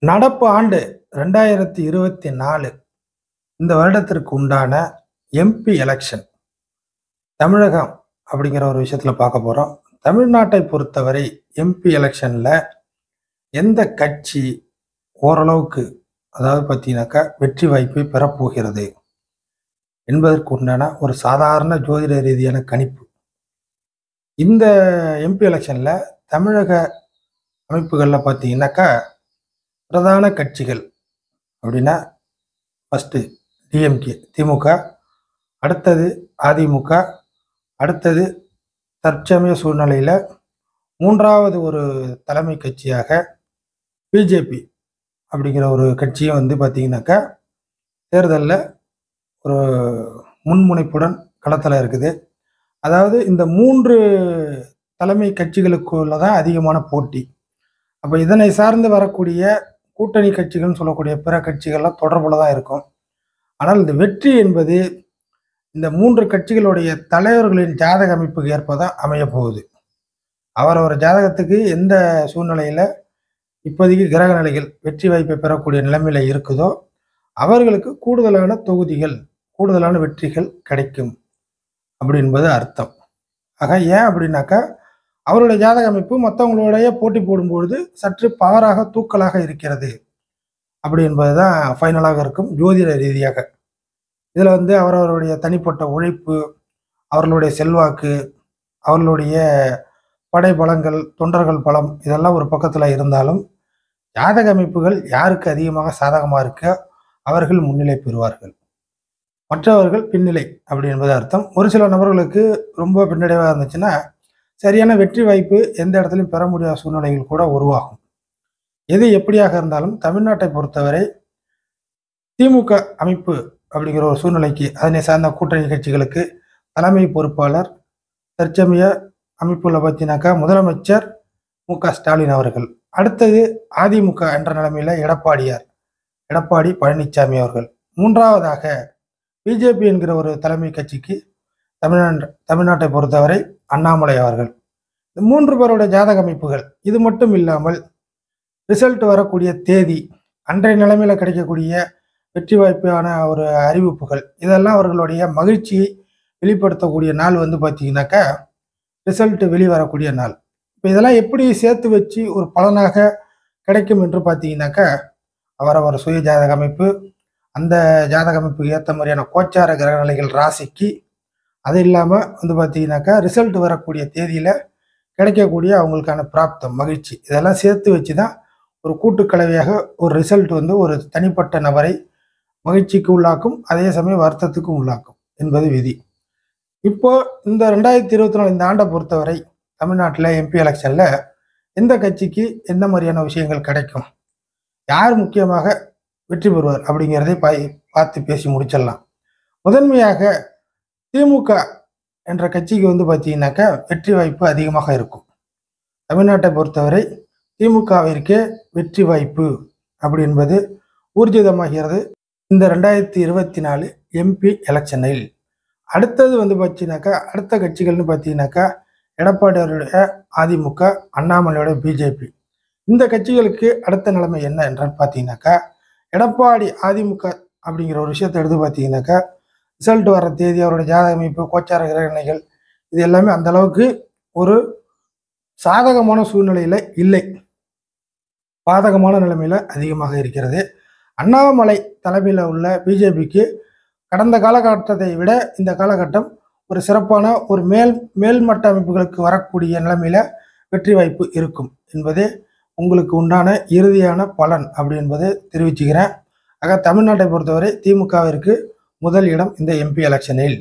நடப்பு ஆண்டு 2024 இந்த வருடத்திற்கு உண்டான எம்பி எலெக்ஷன் தமிழகம் அப்படிங்கிற ஒரு விஷயத்துல பார்க்க போறோம். தமிழ்நாட்டை பொறுத்தவரை எம்பி எலெக்ஷன்ல எந்த கட்சி ஓரளவுக்கு அதாவது பார்த்தீங்கன்னாக்கா வெற்றி வாய்ப்பை பெறப்போகிறது என்பதற்கு உண்டான ஒரு சாதாரண ஜோதிட ரீதியான கணிப்பு. இந்த எம்பி எலெக்ஷன்ல தமிழக அமைப்புகள்ல பார்த்தீங்கன்னாக்கா பிரதான கட்சிகள் அப்படின்னா ஃபஸ்ட்டு டிஎம்கே திமுக, அடுத்தது அதிமுக, அடுத்தது தற்சமய சூழ்நிலையில் மூன்றாவது ஒரு தலைமை கட்சியாக பிஜேபி அப்படிங்கிற ஒரு கட்சியும் வந்து பார்த்தீங்கன்னாக்கா தேர்தலில் ஒரு முன்முனைப்புடன் களத்தில் இருக்குது. அதாவது இந்த மூன்று தலைமை கட்சிகளுக்குள்ள தான் அதிகமான போட்டி. அப்போ இதனை சார்ந்து வரக்கூடிய கூட்டணி கட்சிகள்னு சொல்லக்கூடிய பிற கட்சிகள்லாம் தொடர்புல தான் இருக்கும். ஆனால் இந்த வெற்றி என்பது இந்த மூன்று கட்சிகளுடைய தலைவர்களின் ஜாதக அமைப்புக்கு ஏற்பதான் அமைய போகுது. அவரவர் ஜாதகத்துக்கு எந்த சூழ்நிலையில் இப்போதைக்கு கிரக நிலைகள் வெற்றி வாய்ப்பை பெறக்கூடிய நிலைமையில இருக்குதோ அவர்களுக்கு கூடுதலான தொகுதிகள், கூடுதலான வெற்றிகள் கிடைக்கும் அப்படி என்பது அர்த்தம். ஆக ஏன் அப்படின்னாக்கா அவருடைய ஜாதக அமைப்பு மற்றவங்களுடைய போட்டி போடும்பொழுது சற்று பவராக தூக்கலாக இருக்கிறது அப்படி என்பதுதான் ஃபைனலாக இருக்கும் ஜோதிட ரீதியாக. இதில் வந்து அவரவருடைய தனிப்பட்ட உழைப்பு, அவர்களுடைய செல்வாக்கு, அவர்களுடைய படை பலங்கள், தொண்டர்கள் பலம் இதெல்லாம் ஒரு பக்கத்தில் இருந்தாலும் ஜாதக அமைப்புகள் யாருக்கு அதிகமாக சாதகமாக இருக்கோ அவர்கள் முன்னிலை பெறுவார்கள், மற்றவர்கள் பின்னிலை அப்படி என்பது அர்த்தம். ஒரு சில நபர்களுக்கு ரொம்ப பின்னடைவாக இருந்துச்சுன்னா சரியான வெற்றி வாய்ப்பு எந்த இடத்துலையும் பெற முடியாத சூழ்நிலைகள் கூட உருவாகும். எது எப்படியாக இருந்தாலும் தமிழ்நாட்டை பொறுத்தவரை திமுக அமைப்பு அப்படிங்கிற ஒரு சூழ்நிலைக்கு அதனை சார்ந்த கூட்டணி கட்சிகளுக்கு தலைமை பொறுப்பாளர் தற்சமய அமைப்புள்ள பார்த்தீங்கன்னாக்கா முதலமைச்சர் மு.க.ஸ்டாலின் அவர்கள், அடுத்தது அதிமுக என்ற நிலைமையில எடப்பாடி பழனிசாமி அவர்கள், மூன்றாவதாக பிஜேபி என்கிற ஒரு தலைமை கட்சிக்கு தமிழ்நாட்டை பொறுத்தவரை அண்ணாமலை அவர்கள். இந்த மூன்று பேருடைய ஜாதக அமைப்புகள் இது மட்டும் இல்லாமல் ரிசல்ட் வரக்கூடிய தேதி, அன்றைய நிலைமையில கிடைக்கக்கூடிய வெற்றி வாய்ப்பான ஒரு அறிவிப்புகள் இதெல்லாம் அவர்களுடைய மகிழ்ச்சியை வெளிப்படுத்தக்கூடிய நாள் வந்து பார்த்தீங்கன்னாக்கா ரிசல்ட் வெளிவரக்கூடிய நாள். இப்போ இதெல்லாம் எப்படி சேர்த்து வச்சு ஒரு பலனாக கிடைக்கும் என்று பார்த்தீங்கன்னாக்கா அவரவர் சுய ஜாதக அமைப்பு, அந்த ஜாதக அமைப்புக்கு ஏற்ற மாதிரியான கோச்சார கிரகநிலைகள் ராசிக்கு, அது இல்லாமல் வந்து பார்த்தீங்கன்னாக்கா ரிசல்ட் வரக்கூடிய தேதியில் கிடைக்கக்கூடிய அவங்களுக்கான பிராப்தம், மகிழ்ச்சி இதெல்லாம் சேர்த்து வச்சு தான் ஒரு கூட்டுக்கலவையாக ஒரு ரிசல்ட் வந்து ஒரு தனிப்பட்ட நபரை மகிழ்ச்சிக்கு உள்ளாக்கும், அதே சமயம் வருத்தத்துக்கும் உள்ளாக்கும் என்பது விதி. இப்போ இந்த 2024 இந்த ஆண்டை பொறுத்தவரை தமிழ்நாட்டில் எம்பி எலெக்ஷனில் எந்த கட்சிக்கு எந்த மாதிரியான விஷயங்கள் கிடைக்கும், யார் முக்கியமாக வெற்றி பெறுவார் அப்படிங்கிறதை பார்த்து பேசி முடிச்சிடலாம். முதன்மையாக திமுக என்ற கட்சிக்கு வந்து பார்த்தீங்கன்னாக்கா வெற்றி வாய்ப்பு அதிகமாக இருக்கும். தமிழ்நாட்டை பொறுத்தவரை திமுகவிற்கே வெற்றி வாய்ப்பு அப்படி என்பது ஊர்ஜிதமாகிறது இந்த 2024 எம்பி எலெக்ஷனில். அடுத்தது வந்து பார்த்தீங்கன்னாக்கா அடுத்த கட்சிகள்னு பார்த்தீங்கன்னாக்கா எடப்பாடி அவருடைய அதிமுக, அண்ணாமலையோட பிஜேபி. இந்த கட்சிகளுக்கு அடுத்த நிலைமை என்ன என்றால் பார்த்தீங்கன்னாக்கா எடப்பாடி அதிமுக அப்படிங்கிற ஒரு விஷயத்தை எடுத்து பார்த்தீங்கன்னாக்கா ரிசல்ட் வர தேதி, அவருடைய ஜாதக அமைப்பு, கோச்சார கிரகணைகள் இது எல்லாமே அந்த அளவுக்கு ஒரு சாதகமான சூழ்நிலையில் இல்லை, பாதகமான நிலைமையில் அதிகமாக இருக்கிறது. அண்ணாமலை தலைமையில் உள்ள பிஜேபிக்கு கடந்த காலகட்டத்தை விட இந்த காலகட்டம் ஒரு சிறப்பான ஒரு மேல்மட்ட அமைப்புகளுக்கு வரக்கூடிய நிலைமையில வெற்றி வாய்ப்பு இருக்கும் என்பதே உங்களுக்கு உண்டான இறுதியான பலன் அப்படி என்பது தெரிவிச்சுக்கிறேன். ஆக தமிழ்நாட்டை பொறுத்தவரை திமுகவிற்கு முதல் இடம் இந்த எம்பி எலெக்ஷனில்.